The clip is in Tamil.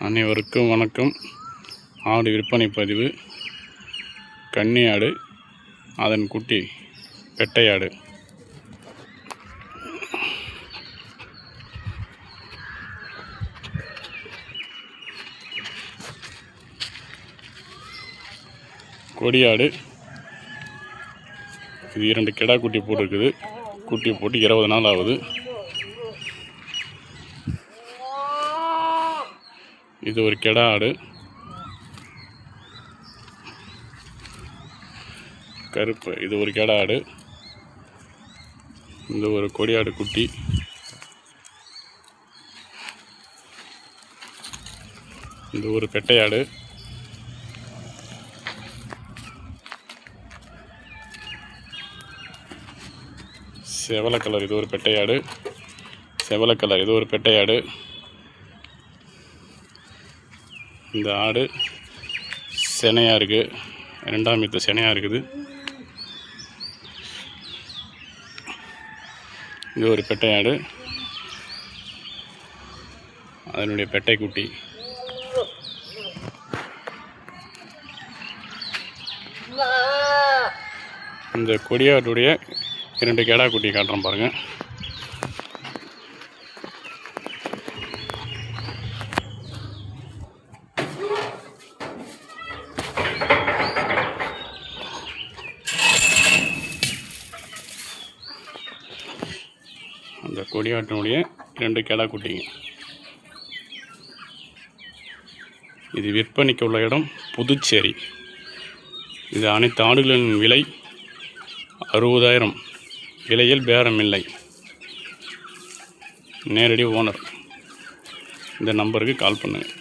அனைவருக்கும் வணக்கம். ஆடு விற்பனை பதிவு. கன்னி ஆடு, அதன் குட்டி பெட்டையாடு. கொடியாடு. இது 2 கிடா குட்டி போட்டிருக்குது. குட்டி போட்டு 20 நாள் ஆகுது. இது ஒரு கிடா ஆடு. கருப்பு. இது ஒரு கிடா ஆடு. இது ஒரு கொடியாடு குட்டி. இது ஒரு பெட்டையாடு. செவலை கலர். இது ஒரு பெட்டையாடு. செவலை கலர். இது ஒரு பெட்டையாடு. இந்த ஆடு செனையாக இருக்குது. 2ஆம் ஈத்து செனையாக இருக்குது. இது ஒரு பெட்டையாடு. அதனுடைய பெட்டை குட்டி. இந்த கொடியாட்டுடைய 2 கிடா குட்டி காட்டுறோம் பாருங்கள். அந்த கொடியாட்டினுடைய 2 கிடா குட்டிங்க. இது விற்பனைக்கு உள்ள இடம் புதுச்சேரி. இது அனைத்து ஆடுகளின் விலை 60,000. விலையில் பேரம் இல்லை. நேரடி ஓனர். இந்த நம்பருக்கு கால் பண்ணுங்கள்.